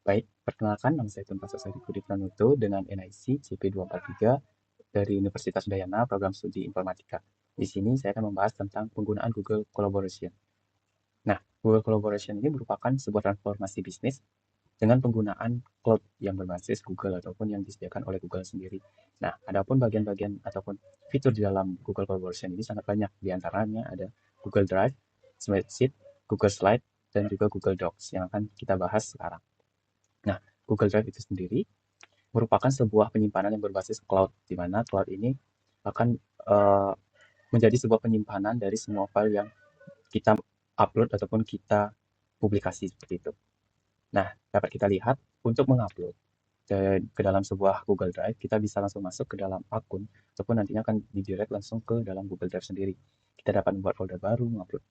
Baik, perkenalkan nama saya Tun Pasar Sari Budi Pranoto dengan NIC CP243 dari Universitas Udayana, Program Studi Informatika. Di sini saya akan membahas tentang penggunaan Google Collaboration. Nah, Google Collaboration ini merupakan sebuah transformasi bisnis dengan penggunaan cloud yang berbasis Google ataupun yang disediakan oleh Google sendiri. Nah, adapun bagian-bagian ataupun fitur di dalam Google Collaboration ini sangat banyak. Di antaranya ada Google Drive, Spreadsheet, Google Slide, dan juga Google Docs yang akan kita bahas sekarang. Nah, Google Drive itu sendiri merupakan sebuah penyimpanan yang berbasis cloud, di mana cloud ini akan menjadi sebuah penyimpanan dari semua file yang kita upload ataupun kita publikasi seperti itu. Nah, dapat kita lihat untuk mengupload ke dalam sebuah Google Drive, kita bisa langsung masuk ke dalam akun, ataupun nantinya akan didirect langsung ke dalam Google Drive sendiri. Kita dapat membuat folder baru, mengupload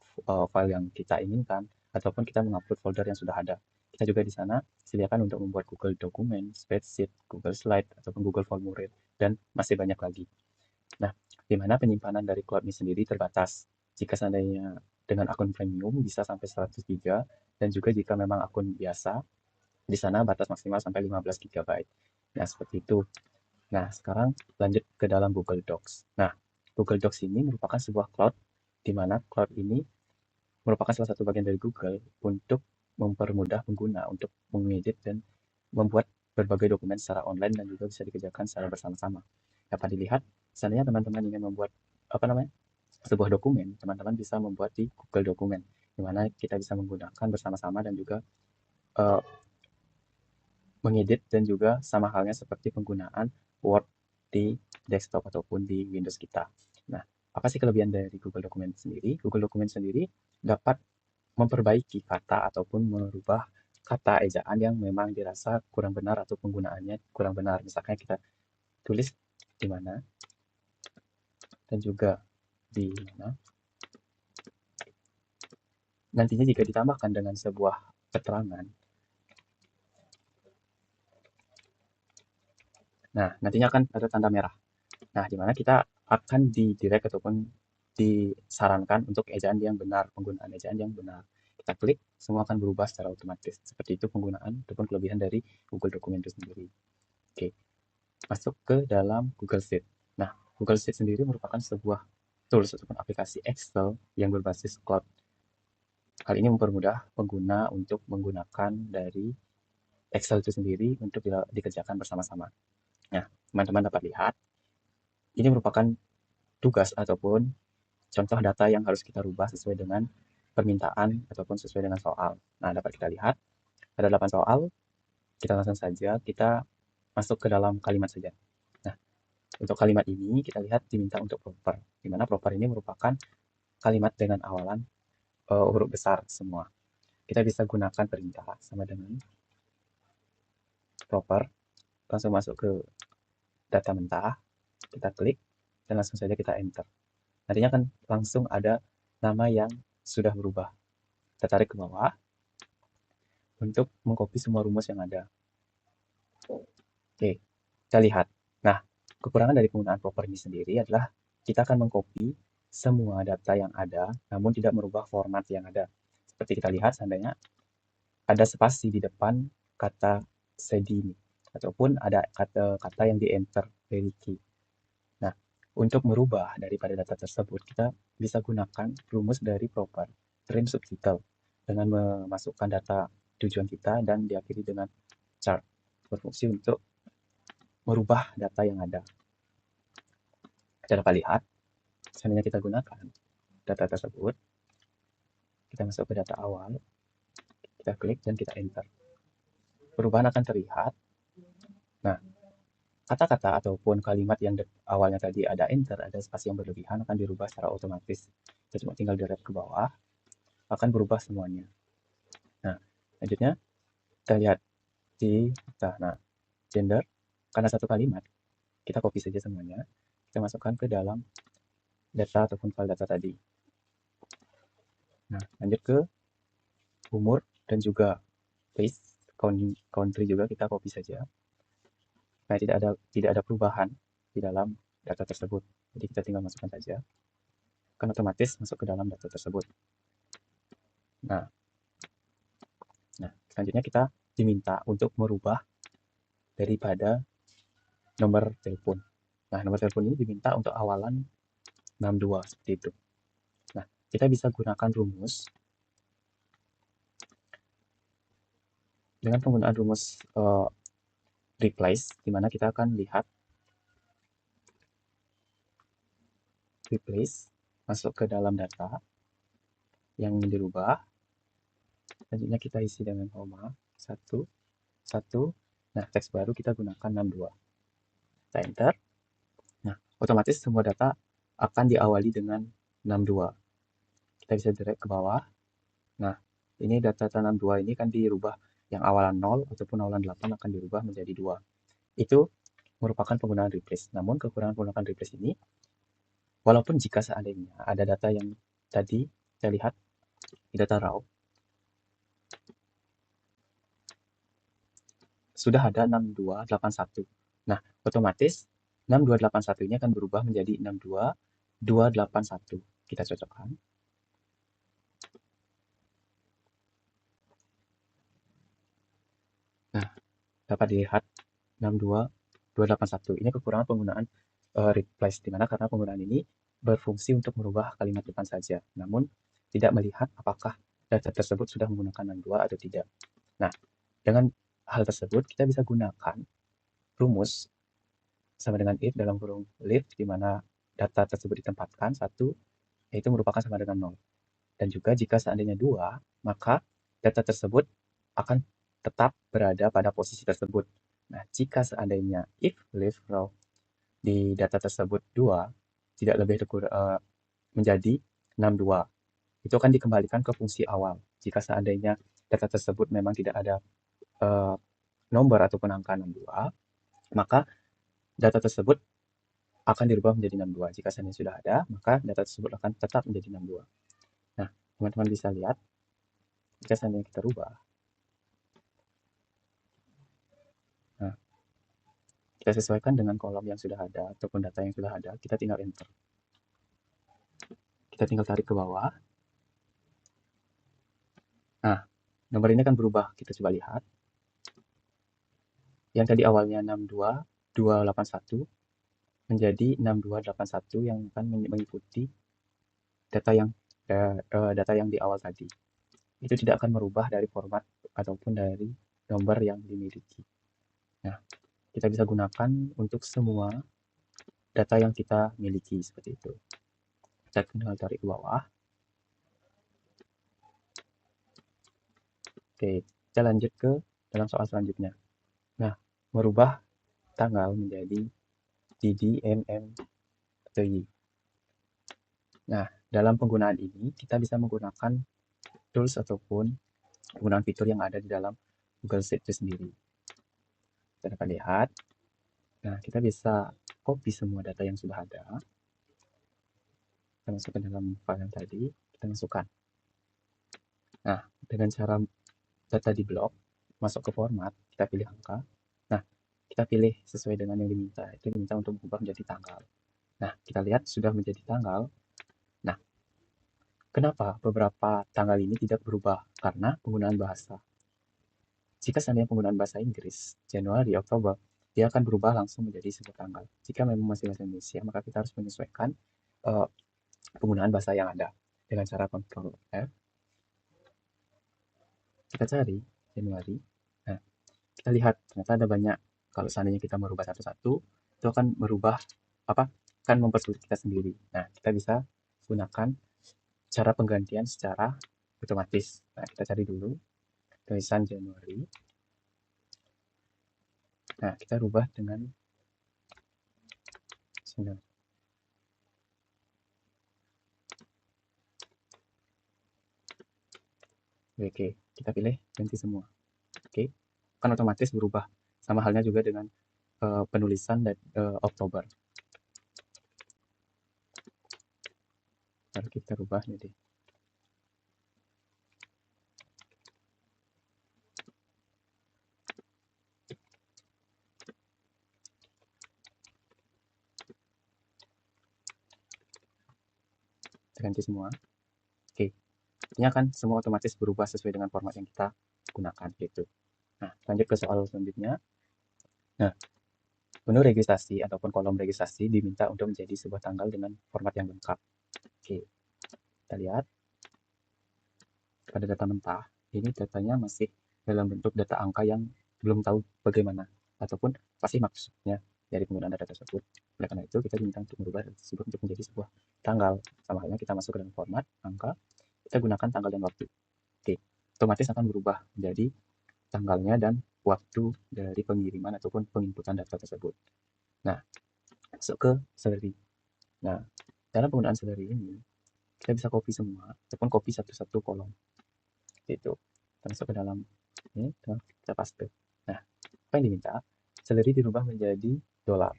file yang kita inginkan, ataupun kita mengupload folder yang sudah ada. Kita juga di sana sediakan untuk membuat Google Dokumen, Spreadsheet, Google Slide, ataupun Google Formulir, dan masih banyak lagi. Nah, di mana penyimpanan dari cloud ini sendiri terbatas. Jika seandainya dengan akun premium bisa sampai 100 GB, dan juga jika memang akun biasa, di sana batas maksimal sampai 15 GB. Nah, seperti itu. Nah, sekarang lanjut ke dalam Google Docs. Nah, Google Docs ini merupakan sebuah cloud, di mana cloud ini merupakan salah satu bagian dari Google untuk mempermudah pengguna untuk mengedit dan membuat berbagai dokumen secara online dan juga bisa dikerjakan secara bersama-sama. Dapat dilihat, seandainya teman-teman ingin membuat apa namanya sebuah dokumen, teman-teman bisa membuat di Google Dokumen, di mana kita bisa menggunakan bersama-sama dan juga uh, mengedit dan juga sama halnya seperti penggunaan Word di desktop ataupun di Windows kita. Nah, apa sih kelebihan dari Google Dokumen sendiri? Google Dokumen sendiri dapat memperbaiki kata ataupun merubah kata ejaan yang memang dirasa kurang benar atau penggunaannya kurang benar. Misalkan kita tulis di mana dan juga di mana. Nantinya jika ditambahkan dengan sebuah keterangan, nah nantinya akan ada tanda merah. Nah, di mana kita akan didirect ataupun disarankan untuk ejaan yang benar, penggunaan ejaan yang benar. Kita klik, semua akan berubah secara otomatis. Seperti itu penggunaan ataupun kelebihan dari Google Dokumen itu sendiri. Oke, masuk ke dalam Google Sheet. Nah, Google Sheet sendiri merupakan sebuah tools ataupun aplikasi Excel yang berbasis cloud. Hal ini mempermudah pengguna untuk menggunakan dari Excel itu sendiri untuk dikerjakan bersama-sama. Nah, teman-teman dapat lihat, ini merupakan tugas ataupun contoh data yang harus kita rubah sesuai dengan permintaan ataupun sesuai dengan soal. Nah, dapat kita lihat ada 8 soal, kita langsung saja kita masuk ke dalam kalimat saja. Nah, untuk kalimat ini kita lihat diminta untuk proper, di mana proper ini merupakan kalimat dengan awalan huruf besar semua. Kita bisa gunakan perintah sama dengan proper, langsung masuk ke data mentah, kita klik, dan langsung saja kita enter. Nantinya kan langsung ada nama yang sudah berubah. Kita tarik ke bawah untuk mengcopy semua rumus yang ada. Oke, kita lihat. Nah, kekurangan dari penggunaan proper ini sendiri adalah kita akan mengcopy semua data yang ada, namun tidak merubah format yang ada. Seperti kita lihat, seandainya ada spasi di depan kata sedi ini, ataupun ada kata-kata yang di-enter dari key. Nah, untuk merubah daripada data tersebut, kita bisa gunakan rumus dari proper trim subtitle dengan memasukkan data tujuan kita dan diakhiri dengan chart, berfungsi untuk merubah data yang ada. Kita dapat lihat, seandainya kita gunakan data tersebut, kita masuk ke data awal, kita klik dan kita enter. Perubahan akan terlihat. Nah, kata-kata ataupun kalimat yang awalnya tadi ada enter, ada spasi yang berlebihan akan dirubah secara otomatis. Kita cuma tinggal drag ke bawah, akan berubah semuanya. Nah, selanjutnya kita lihat di nah, gender, karena satu kalimat, kita copy saja semuanya, kita masukkan ke dalam data ataupun file data tadi. Nah, lanjut ke umur dan juga place, country juga kita copy saja. Nah, tidak ada perubahan di dalam data tersebut. Jadi kita tinggal masukkan saja, kan otomatis masuk ke dalam data tersebut. Nah, selanjutnya kita diminta untuk merubah daripada nomor telepon. Nah, nomor telepon ini diminta untuk awalan 62 seperti itu. Nah, kita bisa gunakan rumus dengan penggunaan rumus replace, di mana kita akan lihat replace masuk ke dalam data yang dirubah. Selanjutnya kita isi dengan koma 1 1. Nah, teks baru kita gunakan 62. Kita enter. Nah, otomatis semua data akan diawali dengan 62. Kita bisa drag ke bawah. Nah, ini data 62 ini kan dirubah, yang awalan 0 ataupun awalan 8 akan dirubah menjadi 2. Itu merupakan penggunaan replace. Namun kekurangan penggunaan replace ini, walaupun jika seandainya ada data yang tadi saya lihat di data raw, sudah ada 6281. Nah, otomatis 6281 ini akan berubah menjadi 62281. Kita cocokkan. Nah, dapat dilihat 62281. Ini kekurangan penggunaan replace, di mana karena penggunaan ini berfungsi untuk merubah kalimat depan saja, namun tidak melihat apakah data tersebut sudah menggunakan 62 atau tidak. Nah, dengan hal tersebut kita bisa gunakan rumus sama dengan if dalam kurung live, di mana data tersebut ditempatkan 1, yaitu merupakan sama dengan 0. Dan juga jika seandainya 2, maka data tersebut akan tetap berada pada posisi tersebut. Nah, jika seandainya if leave row di data tersebut 2, tidak lebih menjadi 62, itu akan dikembalikan ke fungsi awal. Jika seandainya data tersebut memang tidak ada nomor ataupun angka 62, maka data tersebut akan dirubah menjadi 62. Jika seandainya sudah ada, maka data tersebut akan tetap menjadi 62. Nah, teman-teman bisa lihat, jika seandainya kita rubah, nah, kita sesuaikan dengan kolom yang sudah ada ataupun data yang sudah ada, kita tinggal enter. Kita tinggal tarik ke bawah. Nah, nomor ini akan berubah. Kita coba lihat. Yang tadi awalnya 62281 menjadi 6281 yang akan mengikuti data yang di awal tadi. Itu tidak akan merubah dari format ataupun dari nomor yang dimiliki. Nah, kita bisa gunakan untuk semua data yang kita miliki seperti itu. Kita tinggal tarik ke bawah. Oke, kita lanjut ke dalam soal selanjutnya. Nah, merubah tanggal menjadi DD, MM, atau Y. Nah, dalam penggunaan ini kita bisa menggunakan tools ataupun penggunaan fitur yang ada di dalam Google Sheet itu sendiri. Kita dapat lihat. Nah, kita bisa copy semua data yang sudah ada. Kita masukkan dalam file yang tadi, kita masukkan. Nah, dengan cara data di blok, masuk ke format, kita pilih angka. Nah, kita pilih sesuai dengan yang diminta. Itu diminta untuk berubah menjadi tanggal. Nah, kita lihat sudah menjadi tanggal. Nah, kenapa beberapa tanggal ini tidak berubah? Karena penggunaan bahasa. Jika seandainya penggunaan bahasa Inggris, Januari, Oktober, dia akan berubah langsung menjadi sebuah tanggal. Jika memang masih bahasa Indonesia, maka kita harus menyesuaikan penggunaan bahasa yang ada dengan cara Ctrl F. Kita cari Januari. Nah, kita lihat ternyata ada banyak. Kalau seandainya kita merubah satu-satu, itu akan merubah akan mempersulit kita sendiri. Nah, kita bisa gunakan cara penggantian secara otomatis. Nah, kita cari dulu tulisan Januari. Nah, kita rubah dengan sini. Oke, kita pilih ganti semua. Oke, kan otomatis berubah. Sama halnya juga dengan penulisan dan Oktober. Lalu kita rubah jadi ganti semua. Oke, ini akan semua otomatis berubah sesuai dengan format yang kita gunakan gitu. Nah, lanjut ke soal selanjutnya. Nah, menu registrasi ataupun kolom registrasi diminta untuk menjadi sebuah tanggal dengan format yang lengkap. Oke, kita lihat pada data mentah, ini datanya masih dalam bentuk data angka yang belum tahu bagaimana ataupun pasti maksudnya dari penggunaan data tersebut. Oleh karena itu, kita diminta untuk merubah data tersebut untuk menjadi sebuah tanggal. Sama halnya kita masuk ke dalam format angka, kita gunakan tanggal dan waktu. Oke, otomatis akan berubah menjadi tanggalnya dan waktu dari pengiriman ataupun penginputan data tersebut. Nah, masuk ke salary. Nah, dalam penggunaan salary ini, kita bisa copy semua ataupun copy satu-satu kolom. Itu kita masuk ke dalam ini, kita paste. Nah, apa yang diminta? Salary dirubah menjadi dolar.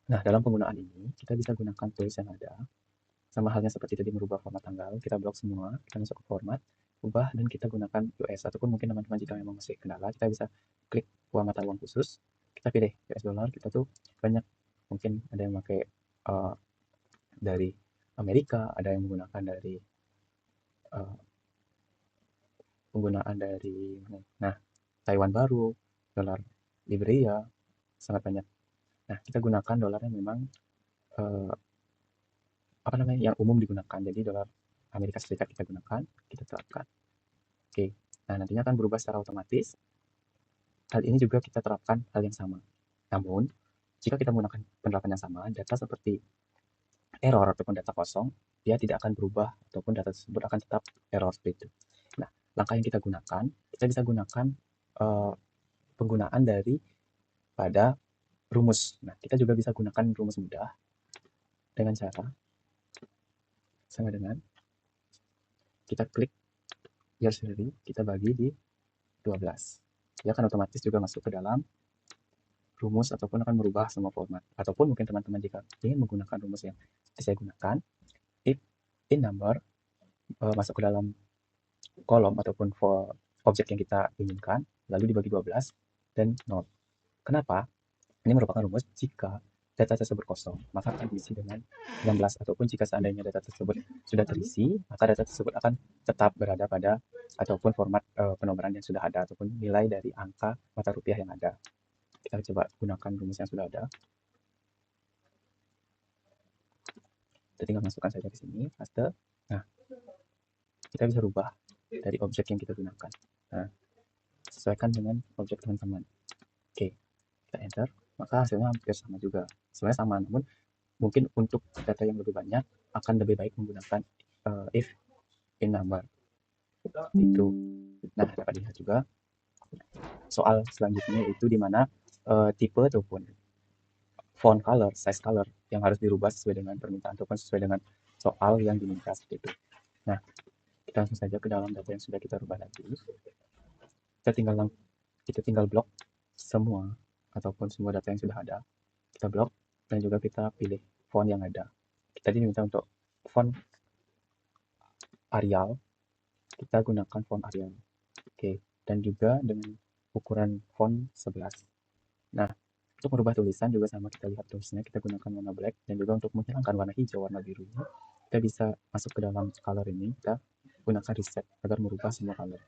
Nah, dalam penggunaan ini, kita bisa gunakan tools yang ada. Sama halnya seperti tadi merubah format tanggal, kita blok semua, kita masuk ke format, ubah, dan kita gunakan US. Ataupun mungkin teman-teman jika memang masih kendala, kita bisa klik uang mata uang khusus, kita pilih US dollar, kita tuh banyak, mungkin ada yang pakai dari Amerika, ada yang menggunakan dari uh, penggunaan dari nah Taiwan baru, dolar Liberia, sangat banyak. Nah, kita gunakan dolar yang memang uh, apa namanya yang umum digunakan. Jadi dolar Amerika Serikat kita gunakan, kita terapkan. Oke. Nah, nantinya akan berubah secara otomatis. Hal ini juga kita terapkan hal yang sama. Namun, jika kita menggunakan penerapan yang sama, data seperti error ataupun data kosong, dia tidak akan berubah ataupun data tersebut akan tetap error seperti itu. Nah, langkah yang kita gunakan, kita bisa gunakan penggunaan dari pada rumus. Nah, kita juga bisa gunakan rumus mudah dengan cara sama dengan kita klik your salary, kita bagi di 12. Dia akan otomatis juga masuk ke dalam rumus ataupun akan merubah semua format. Ataupun mungkin teman-teman jika ingin menggunakan rumus yang saya gunakan, if in number masuk ke dalam kolom ataupun for objek yang kita inginkan, lalu dibagi 12 dan 0. Kenapa? Ini merupakan rumus jika data tersebut kosong, maka akan diisi dengan 16 ataupun jika seandainya data tersebut sudah terisi, maka data tersebut akan tetap berada pada ataupun format penomoran yang sudah ada ataupun nilai dari angka mata rupiah yang ada. Kita coba gunakan rumus yang sudah ada. Kita tinggal masukkan saja ke sini, paste. Nah, kita bisa rubah dari objek yang kita gunakan. Nah, sesuaikan dengan objek teman-teman. Oke, kita enter, maka hasilnya hampir sama juga. Sebenarnya sama, namun mungkin untuk data yang lebih banyak akan lebih baik menggunakan if in number. Itu. Nah, dapat dilihat juga soal selanjutnya itu di mana tipe ataupun font color, size color yang harus dirubah sesuai dengan permintaan ataupun sesuai dengan soal yang diminta seperti itu. Nah, kita langsung saja ke dalam data yang sudah kita rubah tadi. Kita tinggal blok semua ataupun semua data yang sudah ada. Kita blok dan juga kita pilih font yang ada. Kita diminta untuk font Arial, kita gunakan font Arial. Oke, dan juga dengan ukuran font 11. Nah, untuk merubah tulisan juga sama, kita lihat tulisnya, kita gunakan warna black, dan juga untuk menghilangkan warna hijau, warna biru ini, kita bisa masuk ke dalam color ini, kita gunakan reset agar merubah semua color.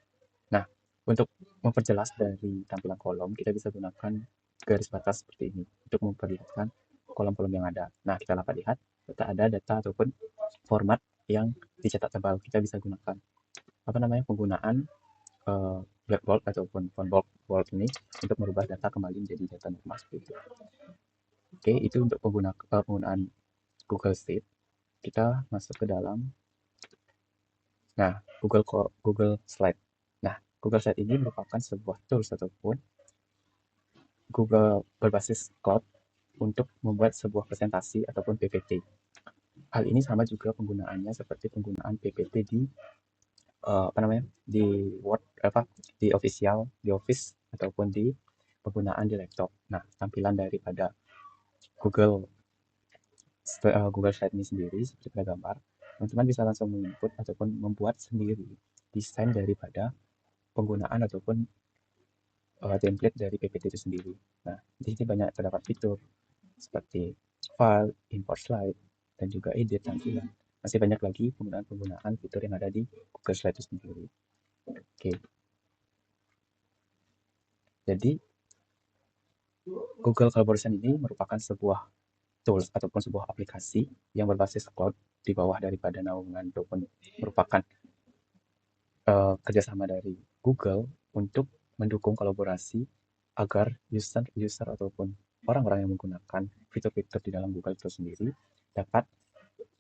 Nah, untuk memperjelas dari tampilan kolom, kita bisa gunakan garis batas seperti ini untuk memperlihatkan kolom-kolom yang ada. Nah, kita dapat lihat ada data ataupun format yang dicetak tebal. Kita bisa gunakan apa namanya penggunaan black bold ataupun font bold ini untuk merubah data kembali menjadi data normal seperti itu. Oke, itu untuk penggunaan Google Sheet. Kita masuk ke dalam Google Slide. Nah, Google Slide ini merupakan sebuah tools ataupun Google berbasis cloud untuk membuat sebuah presentasi ataupun PPT. Hal ini sama juga penggunaannya seperti penggunaan PPT di apa namanya di Word di Office ataupun di penggunaan di laptop. Nah, tampilan daripada Google Google Slide ini sendiri seperti pada gambar, teman-teman bisa langsung menginput ataupun membuat sendiri desain daripada penggunaan ataupun template dari PPT itu sendiri. Nah, di sini banyak terdapat fitur seperti file, import slide, dan juga edit tampilan. Masih banyak lagi penggunaan-penggunaan fitur yang ada di Google Slide itu sendiri. Oke, jadi Google Collaboration ini merupakan sebuah tools ataupun sebuah aplikasi yang berbasis cloud di bawah daripada naungan ataupun merupakan kerjasama dari Google untuk mendukung kolaborasi agar user ataupun orang-orang yang menggunakan fitur-fitur di dalam Google itu sendiri dapat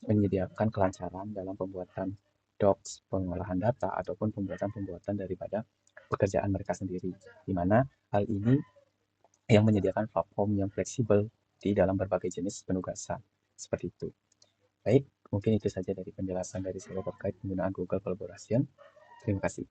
menyediakan kelancaran dalam pembuatan docs, pengolahan data, ataupun pembuatan-pembuatan daripada pekerjaan mereka sendiri. Di mana hal ini yang menyediakan platform yang fleksibel di dalam berbagai jenis penugasan. Seperti itu. Baik, mungkin itu saja dari penjelasan dari saya terkait penggunaan Google Collaboration. Terima kasih.